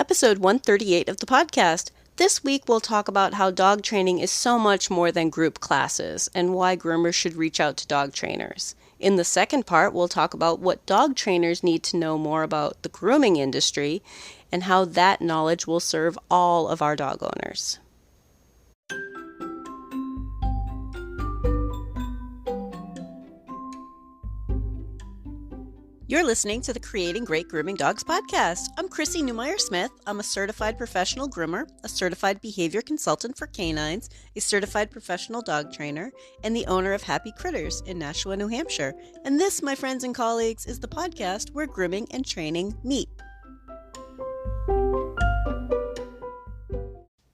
episode 138 of the podcast. This week we'll talk about how dog training is so much more than group classes and why groomers should reach out to dog trainers. In the second part, we'll talk about what dog trainers need to know more about the grooming industry and how that knowledge will serve all of our dog owners. You're listening to the Creating Great Grooming Dogs podcast. I'm Chrissy Newmeyer-Smith. I'm a certified professional groomer, a certified behavior consultant for canines, a certified professional dog trainer, and the owner of Happy Critters in Nashua, New Hampshire. And this, my friends and colleagues, is the podcast where grooming and training meet.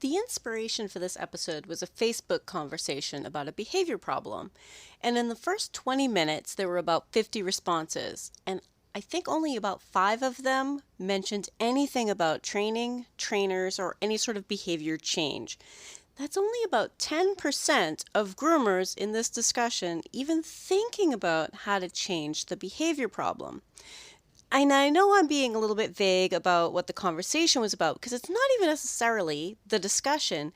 The inspiration for this episode was a Facebook conversation about a behavior problem. And in the first 20 minutes, there were about 50 responses. And I think only about 5 of them mentioned anything about training, trainers, or any sort of behavior change. That's only about 10% of groomers in this discussion even thinking about how to change the behavior problem. And I know I'm being a little bit vague about what the conversation was about because it's not even necessarily the discussion,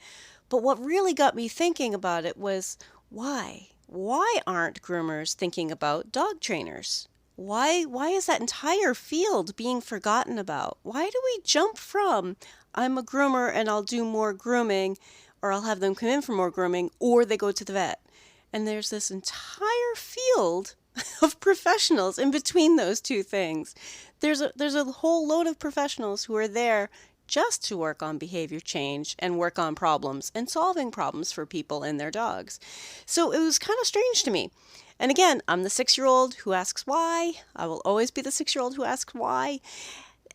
but what really got me thinking about it was why? Why aren't groomers thinking about dog trainers? Why is that entire field being forgotten about? Why do we jump from I'm a groomer and I'll do more grooming, or I'll have them come in for more grooming, or they go to the vet? And there's this entire field of professionals in between those two things. There's a whole load of professionals who are there just to work on behavior change and work on problems and solving problems for people and their dogs. So it was kind of strange to me. And again, I'm the 6-year-old who asks why. I will always be the 6-year-old who asks why.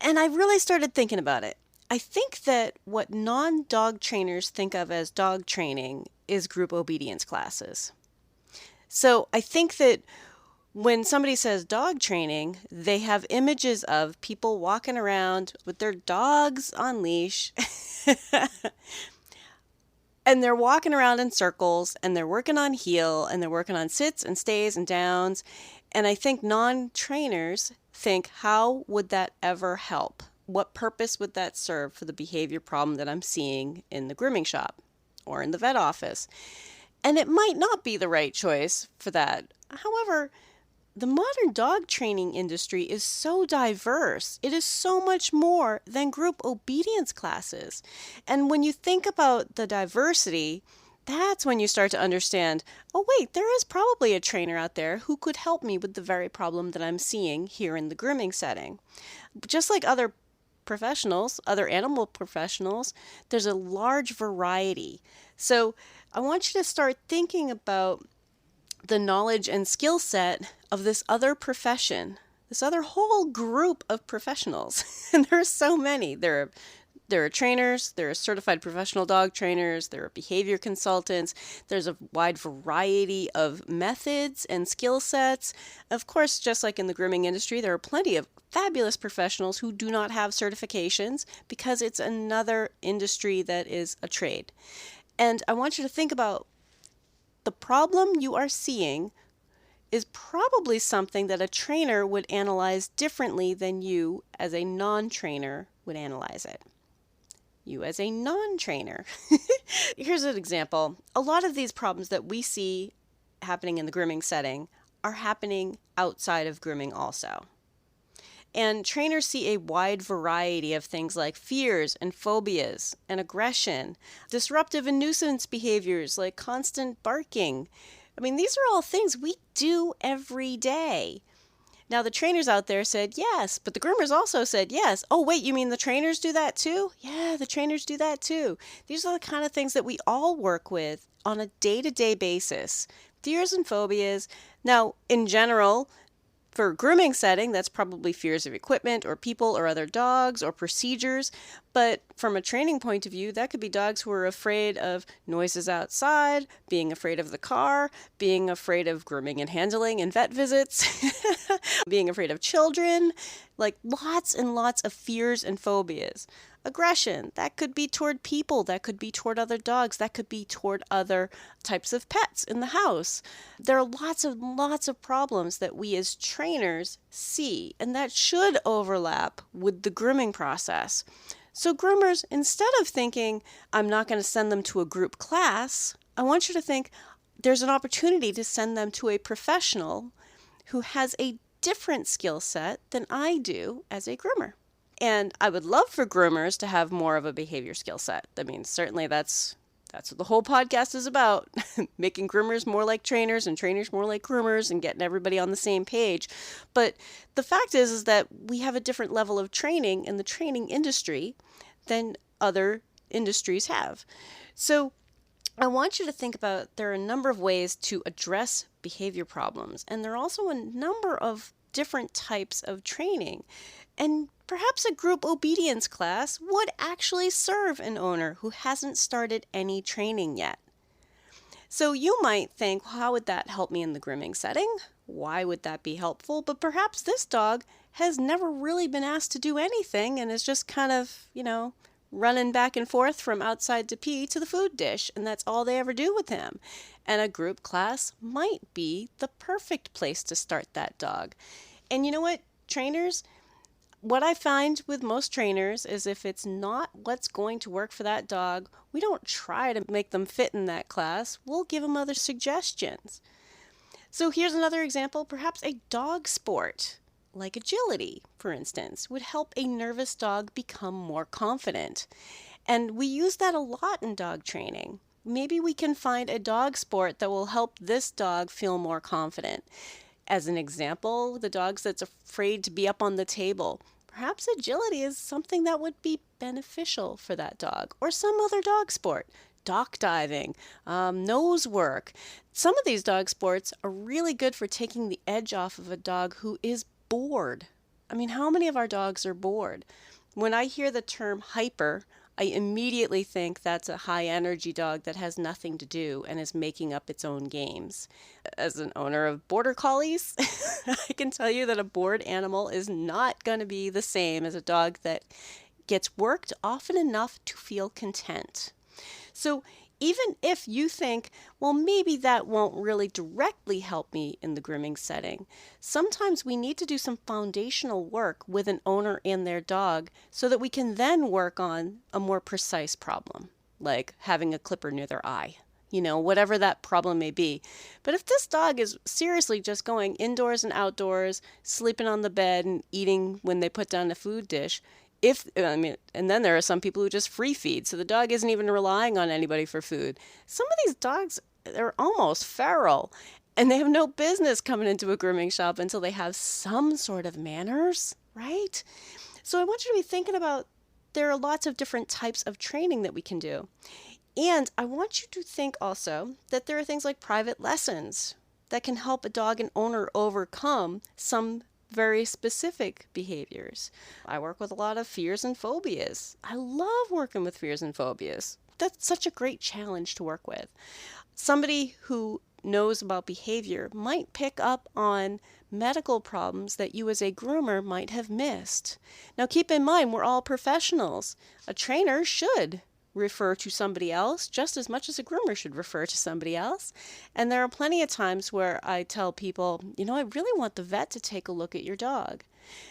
And I really started thinking about it. I think that what non-dog trainers think of as dog training is group obedience classes. So I think that when somebody says dog training, they have images of people walking around with their dogs on leash and they're walking around in circles and they're working on heel and they're working on sits and stays and downs. And I think non-trainers think, how would that ever help? What purpose would that serve for the behavior problem that I'm seeing in the grooming shop or in the vet office? And it might not be the right choice for that. However, the modern dog training industry is so diverse. It is so much more than group obedience classes. And when you think about the diversity, that's when you start to understand, oh wait, there is probably a trainer out there who could help me with the very problem that I'm seeing here in the grooming setting. Just like other professionals, other animal professionals, there's a large variety. So I want you to start thinking about the knowledge and skill set of this other profession, this other whole group of professionals. And there are so many. There are trainers, there are certified professional dog trainers, there are behavior consultants, there's a wide variety of methods and skill sets. Of course, just like in the grooming industry, there are plenty of fabulous professionals who do not have certifications because it's another industry that is a trade. And I want you to think about the problem you are seeing is probably something that a trainer would analyze differently than you as a non-trainer would analyze it. You as a non-trainer. Here's an example. A lot of these problems that we see happening in the grooming setting are happening outside of grooming also. And trainers see a wide variety of things like fears and phobias and aggression, disruptive and nuisance behaviors like constant barking. I mean, these are all things we do every day. Now, the trainers out there said yes, but the groomers also said yes. Oh, wait, you mean the trainers do that too? Yeah, the trainers do that too. These are the kind of things that we all work with on a day-to-day basis. Fears and phobias. Now, in general, for a grooming setting, that's probably fears of equipment or people or other dogs or procedures. But from a training point of view, that could be dogs who are afraid of noises outside, being afraid of the car, being afraid of grooming and handling and vet visits, being afraid of children, like lots and lots of fears and phobias. Aggression, that could be toward people, that could be toward other dogs, that could be toward other types of pets in the house. There are lots of problems that we as trainers see, and that should overlap with the grooming process. So groomers, instead of thinking, I'm not going to send them to a group class, I want you to think there's an opportunity to send them to a professional who has a different skill set than I do as a groomer. And I would love for groomers to have more of a behavior skill set. I mean, certainly that's what the whole podcast is about, making groomers more like trainers and trainers more like groomers and getting everybody on the same page. But the fact is that we have a different level of training in the training industry than other industries have. So I want you to think about there are a number of ways to address behavior problems, and there are also a number of different types of training. And perhaps a group obedience class would actually serve an owner who hasn't started any training yet. So you might think, how would that help me in the grooming setting? Why would that be helpful? But perhaps this dog has never really been asked to do anything and is just kind of, running back and forth from outside to pee to the food dish, and that's all they ever do with him. And a group class might be the perfect place to start that dog. And you know what, trainers? What I find with most trainers is if it's not what's going to work for that dog, we don't try to make them fit in that class. We'll give them other suggestions. So here's another example. Perhaps a dog sport, like agility, for instance, would help a nervous dog become more confident. And we use that a lot in dog training. Maybe we can find a dog sport that will help this dog feel more confident. As an example, the dog that's afraid to be up on the table. Perhaps agility is something that would be beneficial for that dog, or some other dog sport. Dock diving, nose work. Some of these dog sports are really good for taking the edge off of a dog who is bored. I mean, how many of our dogs are bored? When I hear the term hyper, I immediately think that's a high energy dog that has nothing to do and is making up its own games. As an owner of border collies, I can tell you that a bored animal is not going to be the same as a dog that gets worked often enough to feel content. So even if you think, well, maybe that won't really directly help me in the grooming setting, sometimes we need to do some foundational work with an owner and their dog so that we can then work on a more precise problem, like having a clipper near their eye, whatever that problem may be. But if this dog is seriously just going indoors and outdoors, sleeping on the bed and eating when they put down the food dish, and then there are some people who just free feed, so the dog isn't even relying on anybody for food. Some of these dogs, they're almost feral, and they have no business coming into a grooming shop until they have some sort of manners, right? So I want you to be thinking about there are lots of different types of training that we can do. And I want you to think also that there are things like private lessons that can help a dog and owner overcome some very specific behaviors. I work with a lot of fears and phobias. I love working with fears and phobias. That's such a great challenge to work with. Somebody who knows about behavior might pick up on medical problems that you as a groomer might have missed. Now keep in mind, we're all professionals. A trainer should refer to somebody else just as much as a groomer should refer to somebody else. And there are plenty of times where I tell people, I really want the vet to take a look at your dog.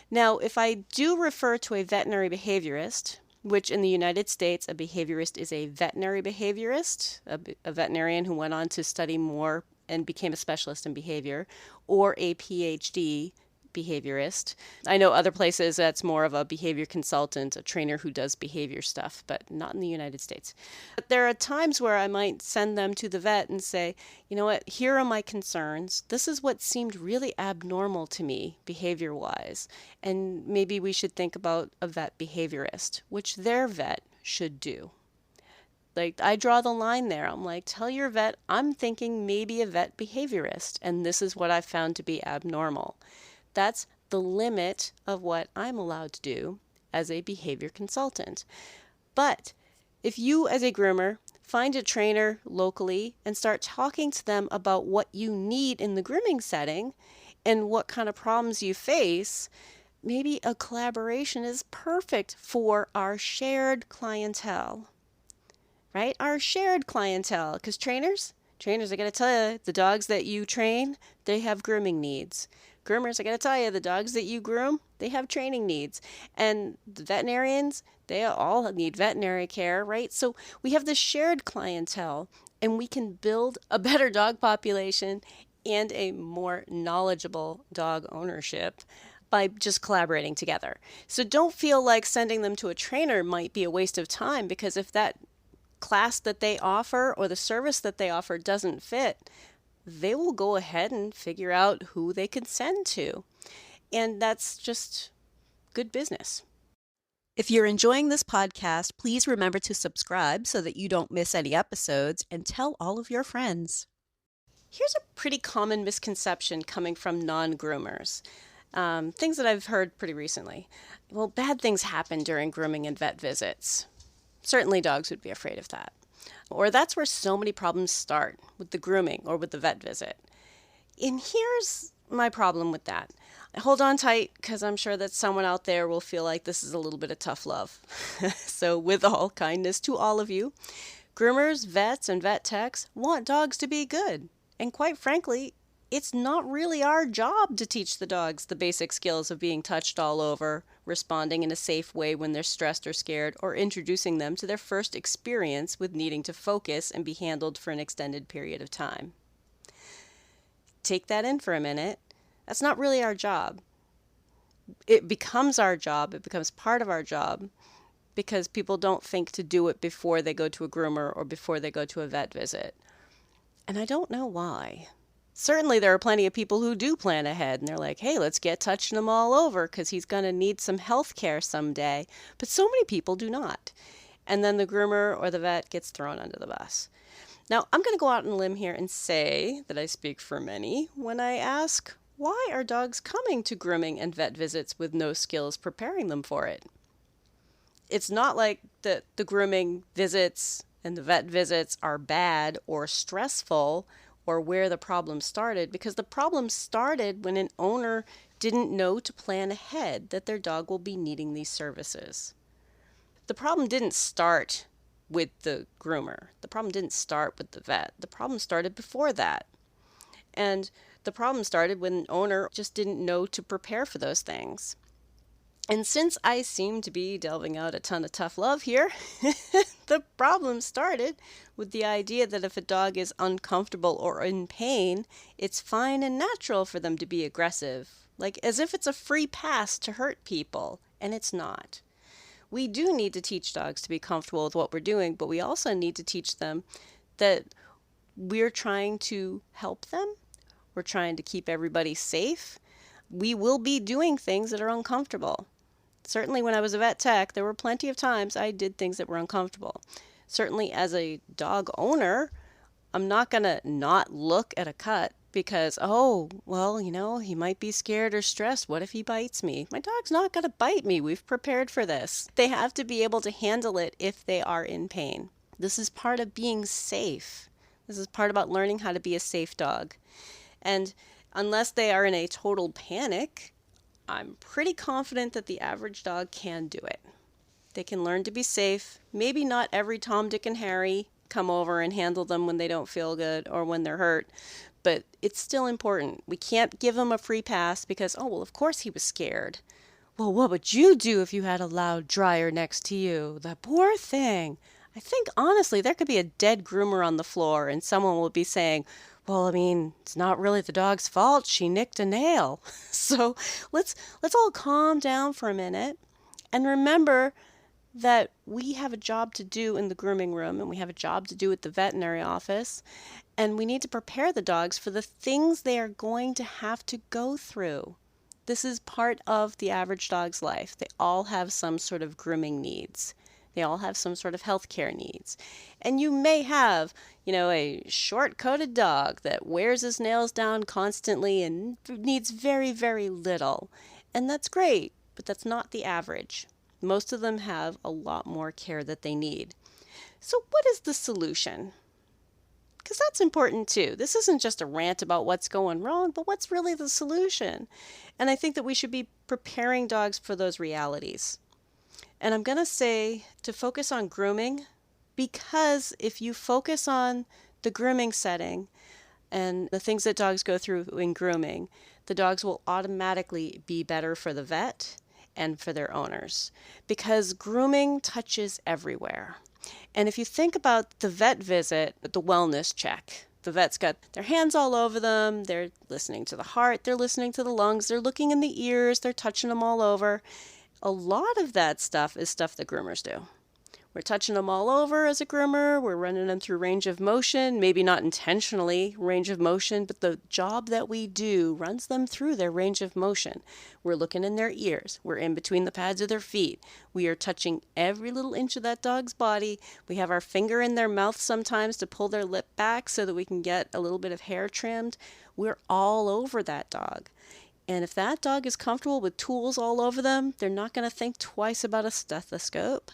Now, if I do refer to a veterinary behaviorist, which in the United States, a behaviorist is a veterinary behaviorist, a veterinarian who went on to study more and became a specialist in behavior, or a PhD behaviorist. I know other places that's more of a behavior consultant, a trainer who does behavior stuff, but not in the United States. But there are times where I might send them to the vet and say, you know what, here are my concerns. This is what seemed really abnormal to me behavior-wise, and maybe we should think about a vet behaviorist, which their vet should do. Like, I draw the line there. I'm like, tell your vet, I'm thinking maybe a vet behaviorist, and this is what I found to be abnormal. That's the limit of what I'm allowed to do as a behavior consultant. But if you as a groomer find a trainer locally and start talking to them about what you need in the grooming setting and what kind of problems you face, maybe a collaboration is perfect for our shared clientele, right? Our shared clientele, because trainers, I got to tell you, the dogs that you train, they have grooming needs. Groomers, I got to tell you, the dogs that you groom, they have training needs. And the veterinarians, they all need veterinary care, right? So we have this shared clientele, and we can build a better dog population and a more knowledgeable dog ownership by just collaborating together. So don't feel like sending them to a trainer might be a waste of time, because if that class that they offer or the service that they offer doesn't fit, they will go ahead and figure out who they can send to. And that's just good business. If you're enjoying this podcast, please remember to subscribe so that you don't miss any episodes, and tell all of your friends. Here's a pretty common misconception coming from non-groomers. Things that I've heard pretty recently. Well, bad things happen during grooming and vet visits. Certainly dogs would be afraid of that. Or that's where so many problems start, with the grooming or with the vet visit. And here's my problem with that. Hold on tight, because I'm sure that someone out there will feel like this is a little bit of tough love. So with all kindness to all of you, groomers, vets, and vet techs want dogs to be good. And quite frankly, it's not really our job to teach the dogs the basic skills of being touched all over, responding in a safe way when they're stressed or scared, or introducing them to their first experience with needing to focus and be handled for an extended period of time. Take that in for a minute. That's not really our job. It becomes our job, it becomes part of our job, because people don't think to do it before they go to a groomer or before they go to a vet visit. And I don't know why. Certainly there are plenty of people who do plan ahead, and they're like, hey, let's get touching him all over because he's going to need some health care someday. But so many people do not. And then the groomer or the vet gets thrown under the bus. Now, I'm going to go out on a limb here and say that I speak for many when I ask, why are dogs coming to grooming and vet visits with no skills preparing them for it? It's not like the grooming visits and the vet visits are bad or stressful or where the problem started, because the problem started when an owner didn't know to plan ahead that their dog will be needing these services. The problem didn't start with the groomer. The problem didn't start with the vet. The problem started before that. And the problem started when an owner just didn't know to prepare for those things. And since I seem to be delving out a ton of tough love here, the problem started with the idea that if a dog is uncomfortable or in pain, it's fine and natural for them to be aggressive, like as if it's a free pass to hurt people, and it's not. We do need to teach dogs to be comfortable with what we're doing, but we also need to teach them that we're trying to help them. We're trying to keep everybody safe. We will be doing things that are uncomfortable. Certainly when I was a vet tech, there were plenty of times I did things that were uncomfortable. Certainly as a dog owner, I'm not going to not look at a cut because, oh, well, he might be scared or stressed. What if he bites me? My dog's not going to bite me. We've prepared for this. They have to be able to handle it if they are in pain. This is part of being safe. This is part about learning how to be a safe dog. And unless they are in a total panic, I'm pretty confident that the average dog can do it. They can learn to be safe. Maybe not every Tom, Dick, and Harry come over and handle them when they don't feel good or when they're hurt, but it's still important. We can't give them a free pass because, oh, well, of course he was scared. Well, what would you do if you had a loud dryer next to you? The poor thing. I think, honestly, there could be a dead groomer on the floor and someone will be saying, well, I mean, it's not really the dog's fault. She nicked a nail. So let's all calm down for a minute and remember that we have a job to do in the grooming room and we have a job to do at the veterinary office, and we need to prepare the dogs for the things they are going to have to go through. This is part of the average dog's life. They all have some sort of grooming needs. They all have some sort of healthcare needs. And you may have, a short-coated dog that wears his nails down constantly and needs very, very little. And that's great, but that's not the average. Most of them have a lot more care that they need. So what is the solution? Because that's important too. This isn't just a rant about what's going wrong, but what's really the solution? And I think that we should be preparing dogs for those realities. And I'm going to say to focus on grooming, because if you focus on the grooming setting and the things that dogs go through in grooming, the dogs will automatically be better for the vet and for their owners because grooming touches everywhere. And if you think about the vet visit, the wellness check, the vet's got their hands all over them, they're listening to the heart, they're listening to the lungs, they're looking in the ears, they're touching them all over. A lot of that stuff is stuff that groomers do. We're touching them all over as a groomer. We're running them through range of motion, maybe not intentionally range of motion, but the job that we do runs them through their range of motion. We're looking in their ears. We're in between the pads of their feet. We are touching every little inch of that dog's body. We have our finger in their mouth sometimes to pull their lip back so that we can get a little bit of hair trimmed. We're all over that dog. And if that dog is comfortable with tools all over them, they're not going to think twice about a stethoscope.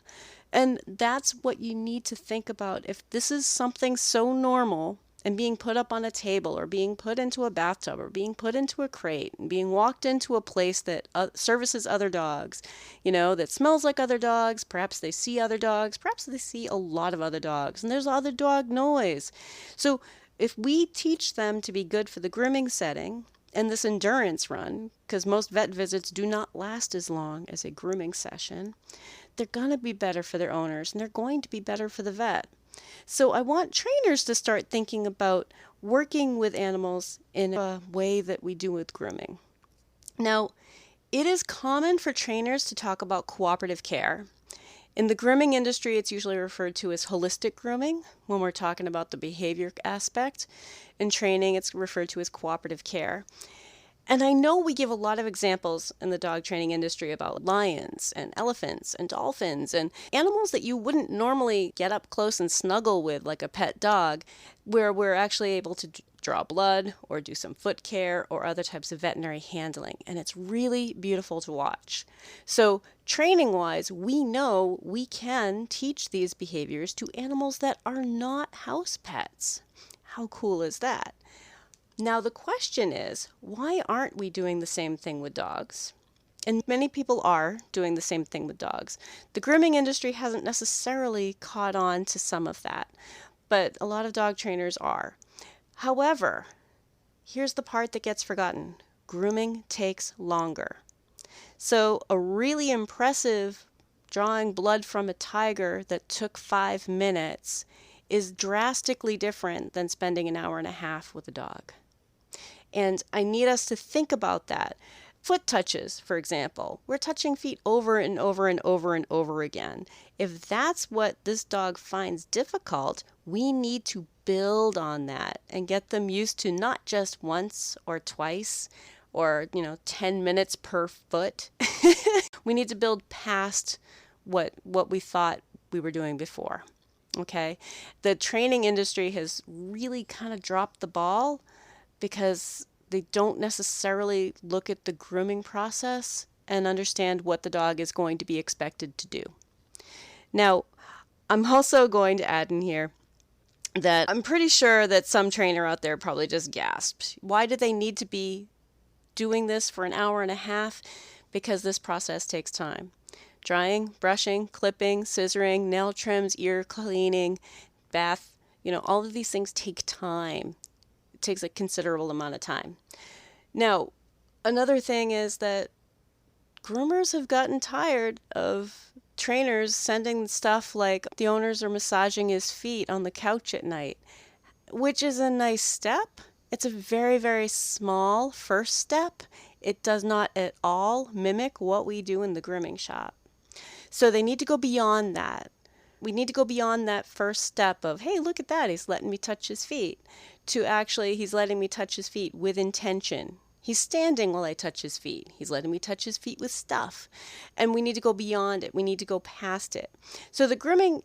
And that's what you need to think about. If this is something so normal and being put up on a table or being put into a bathtub or being put into a crate and being walked into a place that services other dogs, that smells like other dogs, perhaps they see other dogs, perhaps they see a lot of other dogs, and there's other dog noise. So if we teach them to be good for the grooming setting, and this endurance run, because most vet visits do not last as long as a grooming session, they're going to be better for their owners and they're going to be better for the vet. So I want trainers to start thinking about working with animals in a way that we do with grooming. Now, it is common for trainers to talk about cooperative care. In the grooming industry, it's usually referred to as holistic grooming when we're talking about the behavior aspect. In training, it's referred to as cooperative care. And I know we give a lot of examples in the dog training industry about lions and elephants and dolphins and animals that you wouldn't normally get up close and snuggle with like a pet dog, where we're actually able to draw blood or do some foot care or other types of veterinary handling. And it's really beautiful to watch. So training-wise, we know we can teach these behaviors to animals that are not house pets. How cool is that? Now the question is, why aren't we doing the same thing with dogs? And many people are doing the same thing with dogs. The grooming industry hasn't necessarily caught on to some of that, but a lot of dog trainers are. However, here's the part that gets forgotten. Grooming takes longer. So a really impressive drawing blood from a tiger that took 5 minutes is drastically different than spending an hour and a half with a dog. And I need us to think about that. Foot touches, for example. We're touching feet over and over and over and over again. If that's what this dog finds difficult, we need to build on that and get them used to not just once or twice or, 10 minutes per foot. We need to build past what we thought we were doing before. Okay? The training industry has really kind of dropped the ball because they don't necessarily look at the grooming process and understand what the dog is going to be expected to do. Now, I'm also going to add in here that I'm pretty sure that some trainer out there probably just gasped. Why do they need to be doing this for an hour and a half? Because this process takes time. Drying, brushing, clipping, scissoring, nail trims, ear cleaning, bath, all of these things take time. It takes a considerable amount of time. Now, another thing is that groomers have gotten tired of trainers sending stuff like the owners are massaging his feet on the couch at night, which is a nice step. It's a very, very small first step. It does not at all mimic what we do in the grooming shop. So they need to go beyond that. We need to go beyond that first step of, hey, look at that, he's letting me touch his feet, to actually, he's letting me touch his feet with intention. He's standing while I touch his feet. He's letting me touch his feet with stuff. And we need to go beyond it. We need to go past it. So the grooming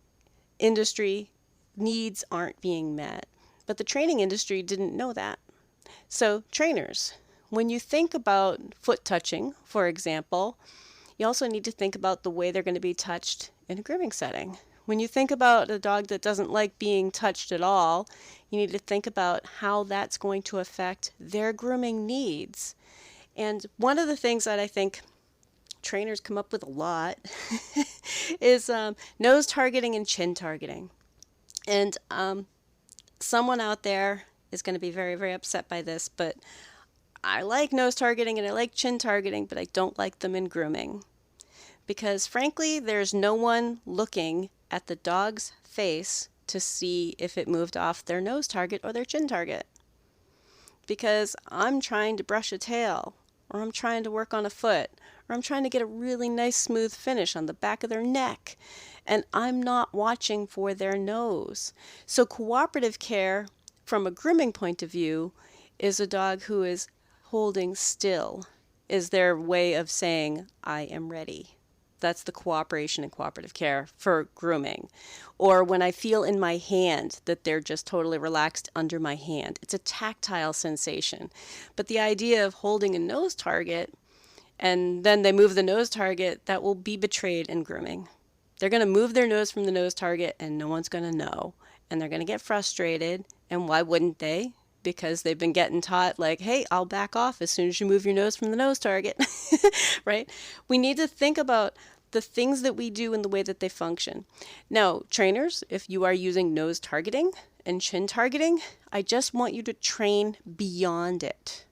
industry needs aren't being met. But the training industry didn't know that. So trainers, when you think about foot touching, for example, you also need to think about the way they're going to be touched in a grooming setting. When you think about a dog that doesn't like being touched at all, you need to think about how that's going to affect their grooming needs. And one of the things that I think trainers come up with a lot is nose targeting and chin targeting. And someone out there is going to be very, very upset by this, but I like nose targeting and I like chin targeting, but I don't like them in grooming. Because frankly, there's no one looking at the dog's face to see if it moved off their nose target or their chin target. Because I'm trying to brush a tail, or I'm trying to work on a foot, or I'm trying to get a really nice smooth finish on the back of their neck, and I'm not watching for their nose. So cooperative care, from a grooming point of view, is a dog who is holding still, is their way of saying, I am ready. That's the cooperation and cooperative care for grooming. Or when I feel in my hand that they're just totally relaxed under my hand. It's a tactile sensation. But the idea of holding a nose target and then they move the nose target, that will be betrayed in grooming. They're going to move their nose from the nose target and no one's going to know. And they're going to get frustrated. And why wouldn't they? Because they've been getting taught like, hey, I'll back off as soon as you move your nose from the nose target, right? We need to think about the things that we do and the way that they function. Now, trainers, if you are using nose targeting and chin targeting, I just want you to train beyond it.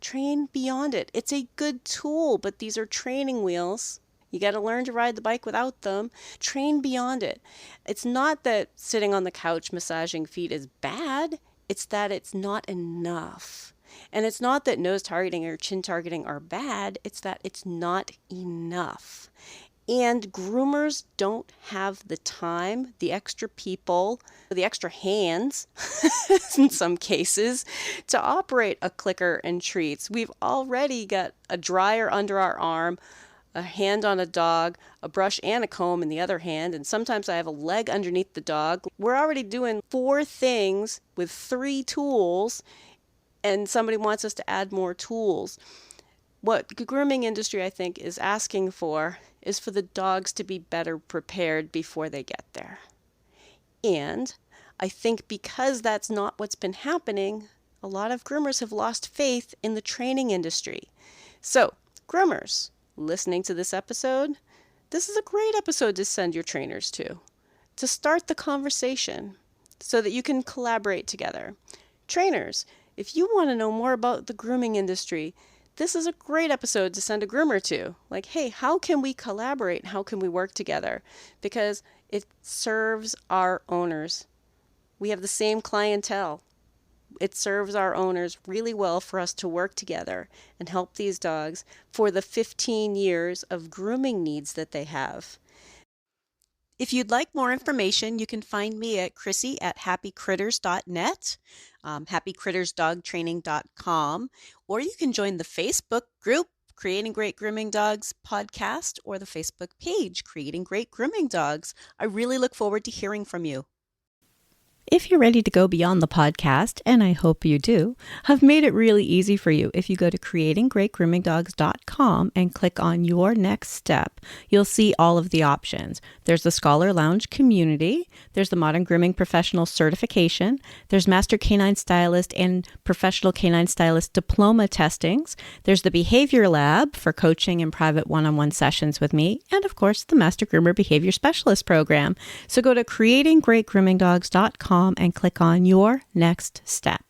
Train beyond it. It's a good tool, but these are training wheels. You got to learn to ride the bike without them. Train beyond it. It's not that sitting on the couch massaging feet is bad. It's that it's not enough. And it's not that nose targeting or chin targeting are bad. It's that it's not enough. And groomers don't have the time, the extra people, the extra hands, in some cases, to operate a clicker and treats. We've already got a dryer under our arm, a hand on a dog, a brush and a comb in the other hand, and sometimes I have a leg underneath the dog. We're already doing 4 things with 3 tools, and somebody wants us to add more tools. What the grooming industry, I think, is asking for is for the dogs to be better prepared before they get there. And I think because that's not what's been happening, a lot of groomers have lost faith in the training industry. So, groomers, listening to this episode, this is a great episode to send your trainers to start the conversation so that you can collaborate together. Trainers, if you want to know more about the grooming industry, this is a great episode to send a groomer to. Like, hey, how can we collaborate? How can we work together? Because it serves our owners. We have the same clientele. It serves our owners really well for us to work together and help these dogs for the 15 years of grooming needs that they have. If you'd like more information, you can find me at chrissy@happycritters.net, happycrittersdogtraining.com, or you can join the Facebook group, Creating Great Grooming Dogs podcast, or the Facebook page, Creating Great Grooming Dogs. I really look forward to hearing from you. If you're ready to go beyond the podcast, and I hope you do, I've made it really easy for you. If you go to creatinggreatgroomingdogs.com and click on your next step, you'll see all of the options. There's the Scholar Lounge community, there's the Modern Grooming Professional certification, there's Master Canine Stylist and Professional Canine Stylist diploma testings, there's the Behavior Lab for coaching and private one-on-one sessions with me, and of course, the Master Groomer Behavior Specialist program. So go to creatinggreatgroomingdogs.com and click on your next step.